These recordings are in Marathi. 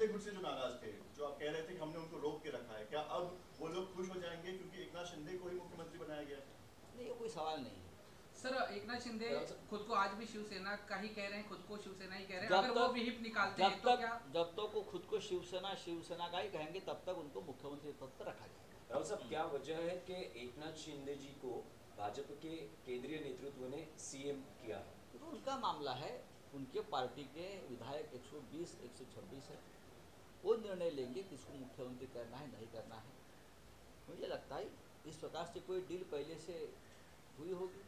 शिंदे गुट से जो नाराज थे, जो आप कह रहे थे कि हमने उनको रोक के रखा है, क्या अब वो लोग खुश हो जाएंगे क्योंकि एकनाथ शिंदे को ही मुख्यमंत्री बनाया गया है? नहीं, ये कोई सवाल नहीं है। सर, एकनाथ शिंदे खुद को आज भी शिवसेना का ही कह रहे हैं, खुद को शिवसेना ही कह रहे हैं। जब अगर वो विहिप निकालते हैं तो क्या? जब तक वो खुद को शिवसेना शिवसेना का ही कहेंगे तब तक उनको मुख्यमंत्री पद पर रखा जाएगा। राहुल साहब, क्या वजह है कि एकनाथ शिंदे जी को भाजपा के केंद्रीय नेतृत्व ने सीएम किया है? तो उनका मामला है, उनके पार्टी के विधायक 120 126 है, वो निर्णय लेंगे किसको मुख्यमंत्री करना है नहीं करना है। मुझे लगता है इस प्रकार से कोई डील पहले से हुई होगी,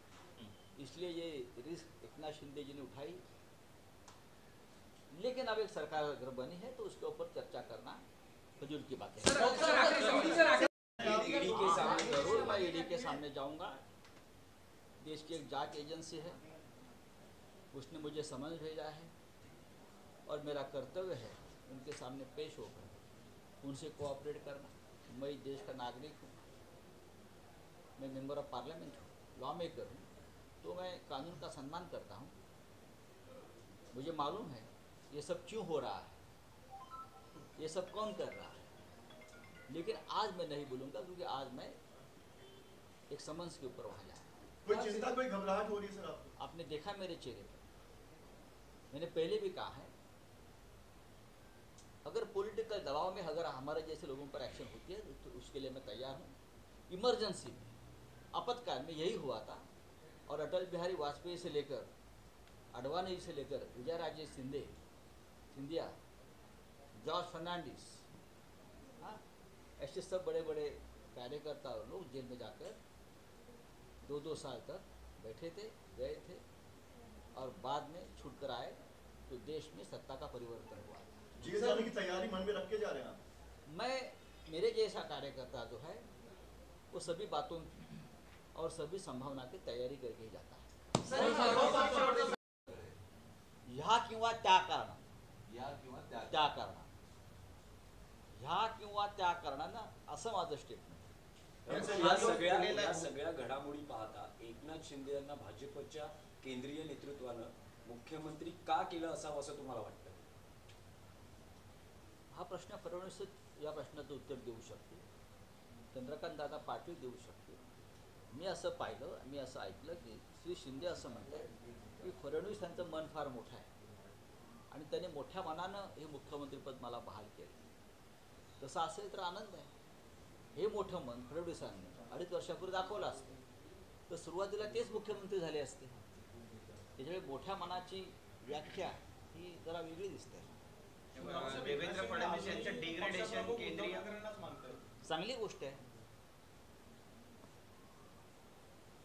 इसलिए ये रिस्क एकनाथ शिंदे जी ने उठाई। लेकिन अब एक सरकार अगर बनी है तो उसके ऊपर चर्चा करना फजूल की बात है। ईडी के सामने जरूर मैं ईडी के सामने जाऊंगा। देश की एक जांच एजेंसी है, उसने मुझे समन भेजा है और मेरा कर्तव्य है उनके सामने पेश होकर उनसे कोऑपरेट करना। मैं देश का नागरिक हूँ, मैं मेंबर ऑफ पार्लियामेंट हूँ, लॉ मेकर हूँ, तो मैं कानून का सम्मान करता हूँ। मुझे मालूम है ये सब क्यों हो रहा है, ये सब कौन कर रहा है, लेकिन आज मैं नहीं बोलूँगा क्योंकि आज मैं एक समन्स के ऊपर वहाँ जाऊँगा। कोई चिंता, कोई घबराहट हो रही है सर आपको? आपने देखा मेरे चेहरे पर, मैंने पहले भी कहा है, अगर पॉलिटिकल दबाव में अगर हमारे जैसे लोगों पर एक्शन होती है तो उसके लिए मैं तैयार हूँ। इमरजेंसी में, आपातकाल में यही हुआ था, और अटल बिहारी वाजपेयी से लेकर अडवाणी से लेकर विजय राजे सिंधिया, जॉर्ज फर्नांडिस, हाँ, ऐसे सब बड़े बड़े कार्यकर्ता और लोग जेल में जाकर 2-2 साल तक बैठे थे, गए थे, और बाद में छूट कर आए तो देश में सत्ता का परिवर्तन हुआ। जेल जाने की तैयारी मन में रख के जा रहे हैं आप? मैं, मेरे जैसा कार्यकर्ता जो है वो सभी बातों और सभी संभावना की तैयारी करके ही जाता है। ह्या किंवा त्या कारणानं असं माझं स्टेटमेंट आहे। या सगळ्या घडामोडी पाहता एकनाथ शिंदे यांना भाजपच्या केंद्रीय नेतृत्वानं मुख्यमंत्री का केलं असावं असं तुम्हाला वाटतं? हा प्रश्न फडणवीस या प्रश्नाचं उत्तर देऊ शकते, चंद्रकांत दादा पाटील देऊ शकते। मी असं पाहिलं, मी असं ऐकलं की श्री शिंदे असं म्हणतात की फडणवीस यांचं मन फार मोठं आहे आणि त्याने मोठ्या मनानं हे मुख्यमंत्रीपद मला बहाल केलं। तसं असेल तर आनंद आहे। हे मोठं मन फडणवीसांनी 2.5 वर्षापूर्वी दाखवलं असतं तर सुरुवातीला तेच मुख्यमंत्री झाले असते। त्याच्यामुळे मोठ्या मनाची व्याख्या ही जरा वेगळी दिसते। देवेंद्र फडणवीस यांचं डिग्रेडेशन केंद्रीय चांगली गोष्ट आहे,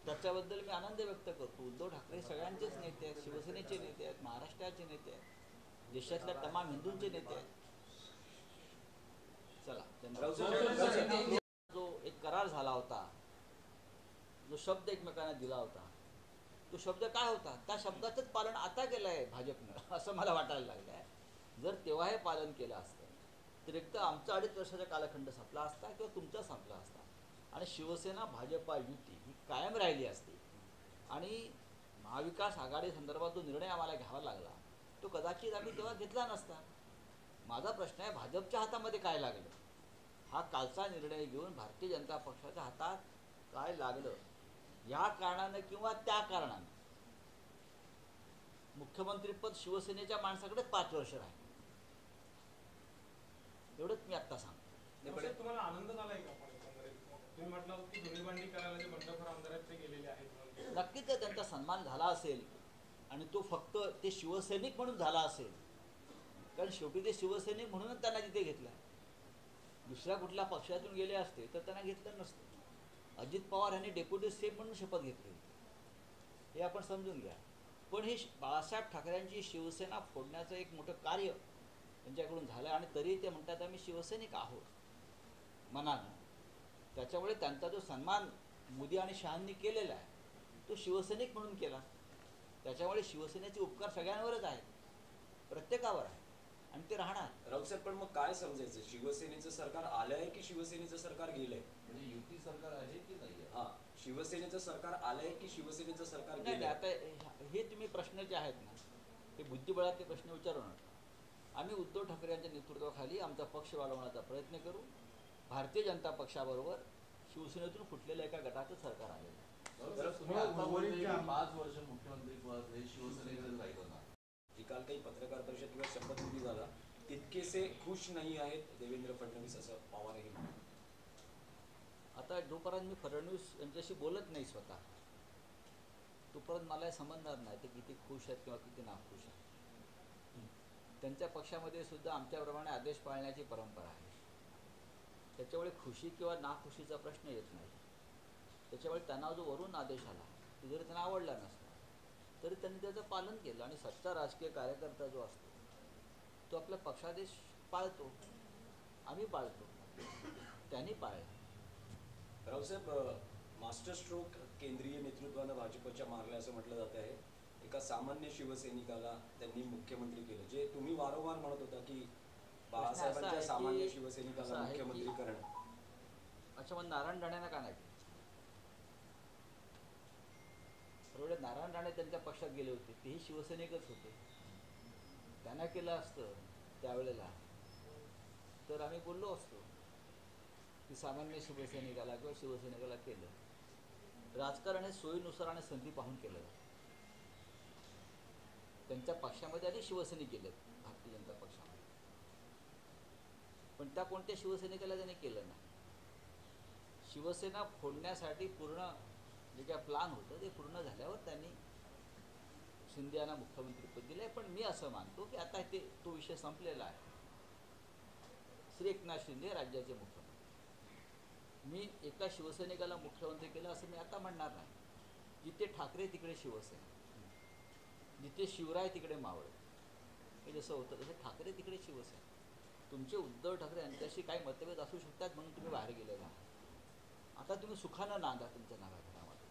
त्याच्याबद्दल मी आनंद व्यक्त करतो। उद्धव ठाकरे सगळ्यांचेच नेते आहेत, शिवसेनेचे नेते आहेत, महाराष्ट्राचे नेते आहेत, देशातल्या तमाम हिंदूंचे नेते आहेत। चला, जो एक करार झाला होता, जो शब्द एकमेकांना दिला होता, तो शब्द काय होता, त्या शब्दाचंच पालन आता केलं आहे भाजपनं, असं मला वाटायला लागलं आहे। जर तेव्हा हे पालन केलं असतं तर एक तर आमचा 2.5 वर्षाचा कालखंड संपला असता किंवा तुमचा संपला असता आणि शिवसेना भाजपा युती ही कायम राहिली असती आणि महाविकास आघाडी संदर्भात जो निर्णय आम्हाला घ्यावा लागला तो कदाचित आम्ही तेव्हा घेतला नसता। माझा प्रश्न आहे भाजपच्या हातामध्ये काय लागलं, हा कालचा निर्णय घेऊन भारतीय जनता पक्षाच्या हातात काय लागलं, या कारणानं किंवा त्या कारणानं मुख्यमंत्रीपद शिवसेनेच्या माणसाकडेच 5 वर्ष राहील, एवढंच मी आत्ता सांगतो। तुम्हाला आनंद झालाय का? तुम्ही म्हटलं की धुळीबंडी करायला जे बंडखोर आमदार आहेत ते गेलेले आहेत, नक्कीच त्यांचा सन्मान झाला असेल आणि तो फक्त ते शिवसैनिक म्हणून झाला असेल, कारण शेवटी ते शिवसैनिक म्हणूनच त्यांना तिथे घेतलं। दुसऱ्या कुठल्या पक्षातून गेले असते तर त्यांना घेतलं नसतं। अजित पवार यांनी डेप्युटी सीएम म्हणून शपथ घेतली, हे आपण समजून घ्या। पण हे बाळासाहेब ठाकरेंची शिवसेना फोडण्याचं एक मोठं कार्य त्यांच्याकडून झालं आणि तरी ते म्हणतात आम्ही शिवसैनिक आहोत मनानं। त्याच्यामुळे त्यांचा जो सन्मान मोदी आणि शहांनी केलेला आहे तो शिवसैनिक म्हणून केला, त्याच्यामुळे शिवसेनेचे उपकार सगळ्यांवरच आहेत, प्रत्येकावर आहे आणि ते राहणार। राऊत साहेब, पण मग काय समजायचं, शिवसेनेचं सरकार आलंय की शिवसेनेचं सरकार गेलंय? म्हणजे युती सरकार आहे की नाही? हा, शिवसेनेचं सरकार आलंय की शिवसेनेचं सरकार नाही, गेलंय? आता हे तुम्ही प्रश्न जे आहेत ना ते बुद्धिबळाचे प्रश्न विचारू नका। आम्ही उद्धव ठाकरे यांच्या नेतृत्वाखाली आमचा पक्ष वाढवण्याचा प्रयत्न करू. भारतीय जनता पक्षाबरोबर शिवसेनेतून फुटलेल्या एका गटाचं सरकार आलेलं आहे. तुम्ही आता बोलले की 5 वर्ष मुख्यमंत्री पद हे शिवसेनेकडे राहिलं ना. जी काल काही पत्रकार परिषद किंवा शपथविधी झाला तितकेसे खुश नाही आहेत देवेंद्र फडणवीस असं पवारही म्हणाले. आता जोपर्यंत मी फडणवीस यांच्याशी बोलत नाही स्वतः तोपर्यंत मला हे समजणार नाही ते किती खुश आहेत किंवा किती नाखुश आहेत. त्यांच्या पक्षामध्ये सुद्धा आमच्याप्रमाणे आदेश पाळण्याची परंपरा आहे. त्याच्यामुळे खुशी किंवा नाखुशीचा प्रश्न येत नाही. त्याच्यामुळे त्यांना जो वरून आदेश आला तो जरी त्यांना आवडला नसला तरी त्यांनी त्याचं पालन केलं. आणि सच्चा राजकीय कार्यकर्ता जो असतो तो आपला पक्षादेश पाळतो, आम्ही पाळतो, त्यांनी पाळला. रावसाहेब, मास्टर स्ट्रोक केंद्रीय नेतृत्वानं भाजपच्या मारल्या असं म्हटलं जात आहे. एका सामान्य शिवसैनिकाला त्यांनी मुख्यमंत्री केलं, जे तुम्ही वारंवार म्हणत होता की बाळासाहेबांच्या सामान्य शिवसैनिकाला मुख्यमंत्री करणं. अच्छा, मग नारायण राणेंना का नाही केलं? बरोबर, नारायण राणे त्यांच्या पक्षात गेले होते, तेही शिवसैनिकच होते. त्यांना केलं असतं त्यावेळेला तर आम्ही बोललो असतो की सामान्य शिवसैनिकाला किंवा शिवसैनिकाला केलं. राजकारण हे सोयीनुसार आणि संधी पाहून केलं जातं. त्यांच्या पक्षामध्ये आधी शिवसैनिक केले भारतीय जनता पक्षामध्ये, पण त्या कोणत्या शिवसैनिकाला त्यांनी केलं नाही. शिवसेना फोडण्यासाठी पूर्ण जे काय प्लान होतं ते पूर्ण झाल्यावर त्यांनी शिंदे यांना मुख्यमंत्रीपद दिलं आहे. पण मी असं मानतो की आता तो विषय संपलेला आहे. श्री एकनाथ शिंदे राज्याचे मुख्यमंत्री. मी एका शिवसैनिकाला मुख्यमंत्री केलं असं मी आता म्हणणार नाही. जिथे ठाकरे तिकडे शिवसेना, जिथे शिवराय तिकडे मावळे, हे जसं होतं तसं ठाकरे तिकडे शिवसेना. तुमचे उद्धव ठाकरे यांच्याशी काही मतभेद असू शकतात म्हणून तुम्ही बाहेर गेले ना. आता तुम्ही सुखानं नांदा तुमच्या नव्या घरामध्ये,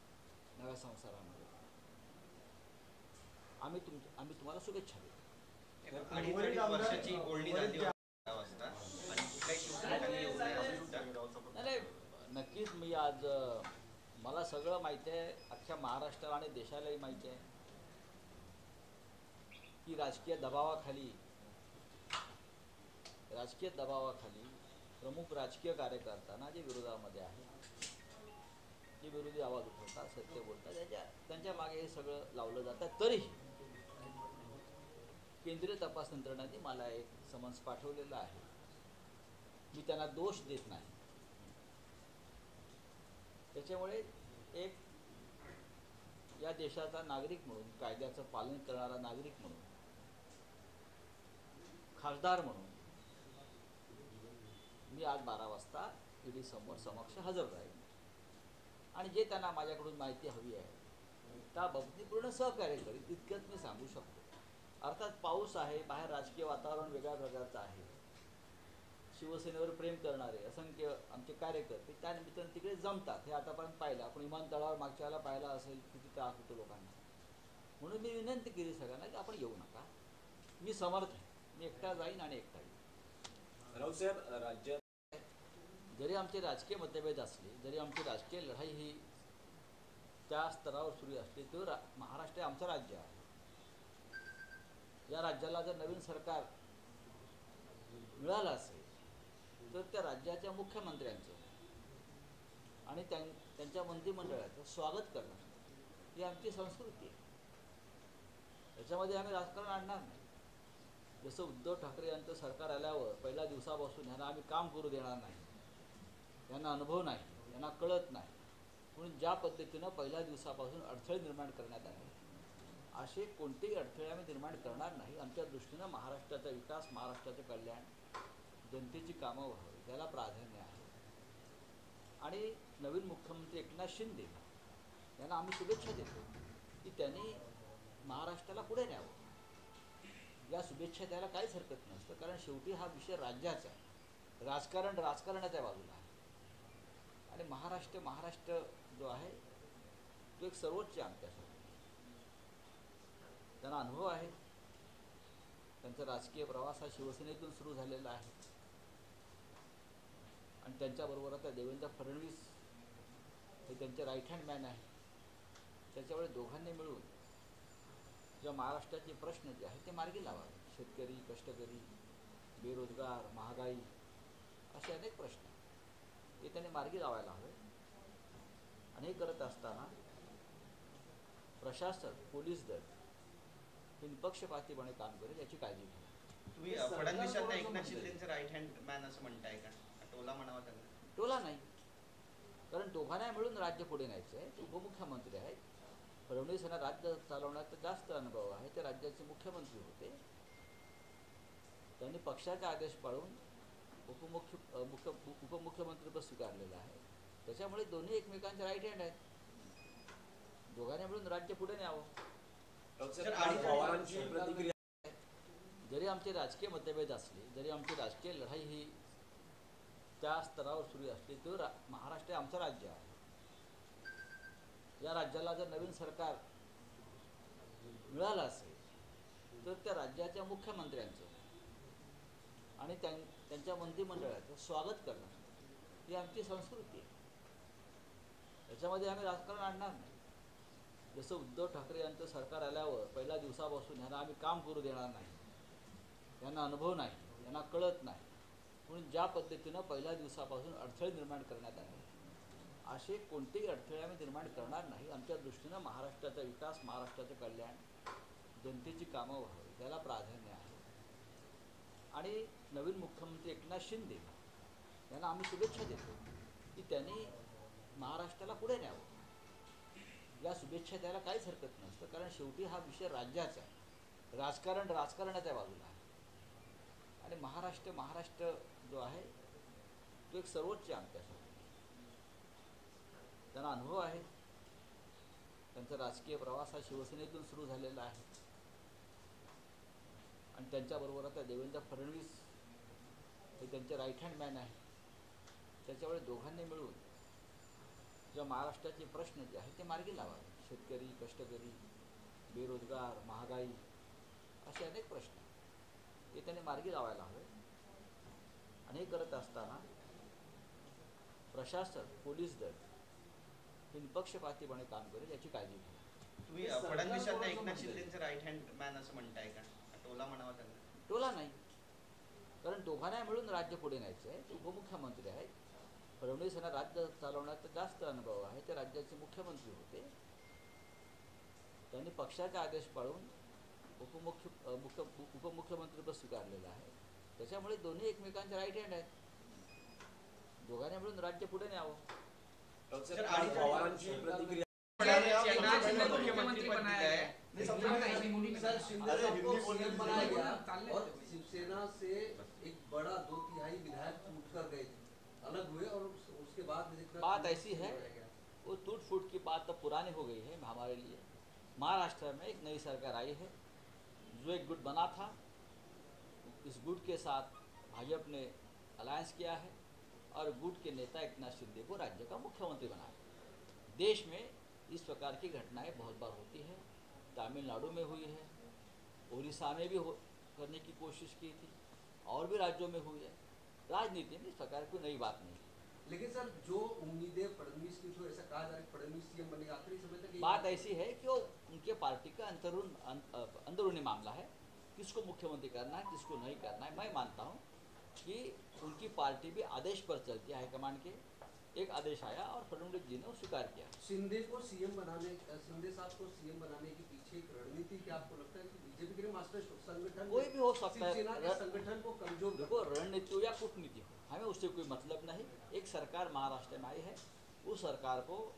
नव्या संसारामध्ये. आम्ही तुम्हाला शुभेच्छा देतो. 2.5 वर्षाची बोलणी झाली होती वाजता आणि कुठल्याही शिवसैनिकांनी येऊ नये असं सुद्धा. नाही, नक्कीच मी आज मला सगळं माहिती आहे. अख्ख्या महाराष्ट्राला आणि देशालाही माहिती आहे की राजकीय दबावाखाली प्रमुख राजकीय कार्यकर्त्यांना जे विरोधामध्ये आहे, जे विरोधी आवाज उठवतात, सत्य बोलतात, त्यांच्या मागे हे सगळं लावलं जातं. तरीही केंद्रीय तपास यंत्रणांनी मला एक समन्स पाठवलेलं आहे. मी त्यांना दोष देत नाही. त्याच्यामुळे एक या देशाचा नागरिक म्हणून, कायद्याचं पालन करणारा नागरिक म्हणून, खासदार म्हणून मी आज 12 वाजता ईडी समक्ष हजर राहील. आणि जे त्यांना माझ्याकडून माहिती हवी आहे त्या बाबतीत पूर्ण सहकार्य करेल, इतकंच मी सांगू शकतो. अर्थात पाऊस आहे, बाहेर राजकीय वातावरण वेगळ्या प्रकारचं आहे. शिवसेनेवर प्रेम करणारे असंख्य आमचे कार्यकर्ते त्या निमित्तानं तिकडे जमतात. हे आतापर्यंत पाहिलं आपण. विमानतळावर मागच्या वेळेला पाहिलं असेल किती त्रास होतो लोकांना. म्हणून मी विनंती केली सगळ्यांना की आपण येऊ नका. मी समर्थ आहे, मी एकटा जाईन आणि एकटा येईन. रावसाहेब, राज्यात जरी आमचे राजकीय मतभेद असले, जरी आमची राजकीय लढाई ही त्या स्तरावर सुरू असली तर महाराष्ट्र हे आमचं राज्य आहे. या राज्याला जर नवीन सरकार मिळालं असेल तर त्या राज्याच्या मुख्यमंत्र्यांचं आणि त्यांच्या मंत्रिमंडळाचं स्वागत करणं ही आमची संस्कृती आहे. त्याच्यामध्ये आम्ही राजकारण आणणार नाही. जसं उद्धव ठाकरे यांचं सरकार आल्यावर पहिल्या दिवसापासून ह्यांना आम्ही काम करू देणार नाही, यांना अनुभव नाही, यांना कळत नाही, म्हणून ज्या पद्धतीनं पहिल्या दिवसापासून अडथळे निर्माण करण्यात आले असे कोणतेही अडथळे आम्ही निर्माण करणार नाही. आमच्या दृष्टीनं महाराष्ट्राचा विकास, महाराष्ट्राचं कल्याण, जनतेची कामं व्हावी त्याला प्राधान्य आहे. आणि नवीन मुख्यमंत्री एकनाथ शिंदे यांना आम्ही शुभेच्छा देतो की त्यांनी महाराष्ट्राला पुढे न्यावं. या शुभेच्छा द्यायला काहीच हरकत नसतं, कारण शेवटी हा विषय राज्याचा आहे. राजकारण राजकारणाच्या बाजूला आहे आणि महाराष्ट्र जो आहे तो एक सर्वोच्च आमच्यासाठी. त्यांना अनुभव आहे. त्यांचा राजकीय प्रवास हा शिवसेनेतून सुरू झालेला आहे आणि त्यांच्याबरोबर आता देवेंद्र फडणवीस हे त्यांचे राईट हँड मॅन आहे. त्याच्यामुळे दोघांनी मिळून जेव्हा महाराष्ट्राचे प्रश्न जे आहेत ते मार्गी लावावे. शेतकरी, कष्टकरी, बेरोजगार, महागाई असे अनेक प्रश्न हे त्यांनी मार्गी लावायला हवे. आणि हे करत असताना प्रशासन, पोलीस दल हे निपक्षपातीपणे काम करेल याची काळजी घ्या. तुम्ही फडणवीसांना एकनाथ शिंदेचं राईट हँड मॅन असं म्हणताय का? टोला म्हणावा त्यांना? टोला नाही, कारण दोघांना मिळून राज्य पुढे न्यायचं आहे. ते उपमुख्यमंत्री आहेत. फडणवीस यांना राज्य चालवण्याचा जास्त अनुभव आहे. ते राज्याचे मुख्यमंत्री होते. त्यांनी पक्षाचा आदेश पाळून उपमुख्यमंत्रीपद स्वीकारलेलं आहे. त्याच्यामुळे दोन्ही एकमेकांचे राईट हँड आहेत. दोघांनी मिळून राज्य पुढे न्यावं. पवारांची प्रतिक्रिया जरी आमचे राजकीय मतभेद असले, जरी आमची राजकीय लढाई ही त्या स्तरावर सुरू असली, तर महाराष्ट्र हे आमचं राज्य आहे. या राज्याला जर नवीन सरकार मिळालं असेल तर त्या राज्याच्या मुख्यमंत्र्यांचं आणि त्यांच्या मंत्रिमंडळाचं स्वागत करणं ही आमची संस्कृती आहे. याच्यामध्ये आम्ही राजकारण आणणार नाही. जसं उद्धव ठाकरे यांचं सरकार आल्यावर पहिल्या दिवसापासून ह्यांना आम्ही काम करू देणार नाही, यांना अनुभव नाही, यांना कळत नाही, म्हणून ज्या पद्धतीनं पहिल्या दिवसापासून अडथळे निर्माण करण्यात आले, असे कोणतेही अडथळे आम्ही निर्माण करणार नाही. आमच्या दृष्टीनं महाराष्ट्राचा विकास, महाराष्ट्राचं कल्याण, जनतेची कामं व्हावी त्याला प्राधान्य आहे. आणि नवीन मुख्यमंत्री एकनाथ शिंदे यांना आम्ही शुभेच्छा देतो की त्यांनी महाराष्ट्राला पुढे न्यावं. या शुभेच्छा द्यायला काहीच हरकत नसतं, कारण शेवटी हा विषय राज्याचा आहे. राजकारण राजकारणाच्या बाजूला आहे. आणि महाराष्ट्र जो आहे तो एक सर्वोच्च आहे आमच्यासाठी. त्यांना अनुभव आहे. त्यांचा राजकीय प्रवास हा शिवसेनेतून सुरू झालेला आहे. आणि त्यांच्याबरोबर आता देवेंद्र फडणवीस हे त्यांचे राईट हँड मॅन आहे. त्याच्यामुळे दोघांनी मिळून ज्या महाराष्ट्राचे प्रश्न जे आहेत ते मार्गी लावावे. शेतकरी, कष्टकरी, बेरोजगार, महागाई असे अनेक प्रश्न हे त्यांनी मार्गी लावायला हवे. आणि हे करत असताना प्रशासन, पोलीस दल हे निपक्षपातीपणे काम करेल याची काळजी घ्या. तुम्ही फडणवीसांना एकनाथ शिंदेचं राईट हँड मॅन असं म्हणताय का? टोला म्हणावा त्यांना? टोला नाही, कारण दोघांना मिळून राज्य पुढे न्यायचं आहे. ते उपमुख्यमंत्री आहेत. फडणवीस यांना राज्य चालवण्याचा जास्त अनुभव आहे. ते राज्याचे मुख्यमंत्री होते. त्यांनी पक्षाचा आदेश पाळून उपमुख्यमंत्रीपद स्वीकारलेलं आहे. त्याच्यामुळे दोन्ही एकमेकांचे राईट हँड आहेत. दोघांनी मिळून राज्य पुढे न्यावं. पवारांची प्रतिक्रिया एकनाथ शिंदे को मुख्यमंत्री बनाया है. सर, शिंदे साहब को सीएम बनाया गया चाल और शिवसेना से एक बड़ा 2/3 विधायक टूट कर गए थे, अलग हुए और उसके बाद बात ऐसी है, वो टूट फूट की बात तो पुरानी हो गई है हमारे लिए. महाराष्ट्र में एक नई सरकार आई है. जो एक गुट बना था, इस गुट के साथ भाजपा ने अलायंस किया है और गुट के नेता एकनाथ शिंदे को राज्य का मुख्यमंत्री बनाया. देश में इस प्रकार की घटनाएं बहुत बार होती है. तमिलनाडु में हुई है, उड़ीसा में भी करने की कोशिश की थी, और भी राज्यों में हुई है. राजनीति में इस प्रकार की नई बात नहीं. लेकिन सर, जो उम्मीदें फडणवीस की थी, ऐसा कहा जा रहा है फडणवीस सीएम बनेगा, आखिरी समय तक बात ऐसी है कि वो उनके पार्टी का अंदरूनी मामला है. किसको मुख्यमंत्री करना है, किसको नहीं करना है. मैं मानता हूँ कि उनकी पार्टी भी आदेश पर चलती है. हाईकमान के एक आदेश आया और फडणवीस जी ने वो स्वीकार किया. शिंदे साहब को सीएम बनाने के पीछे एक रणनीति क्या आपको लगता है कि बीजेपी के मास्टर संगठन कोई भी हो सकता है. शिवसेना के संगठन को कमजोर देखो, रणनीति हो या कूटनीति हो, हमें उससे कोई मतलब नहीं. एक सरकार महाराष्ट्र में आई है. उस सरकार को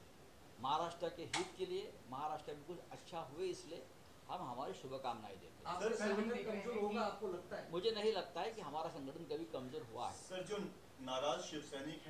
महाराष्ट्र के हित के लिए, महाराष्ट्र में कुछ अच्छा हुए इसलिए हम हमारी शुभकामनाएं देते हैं. आपका संगठन कमजोर होगा आपको लगता है? मुझे नहीं लगता है कि हमारा संगठन कभी कमजोर हुआ है. सर, जो नाराज शिवसैनिक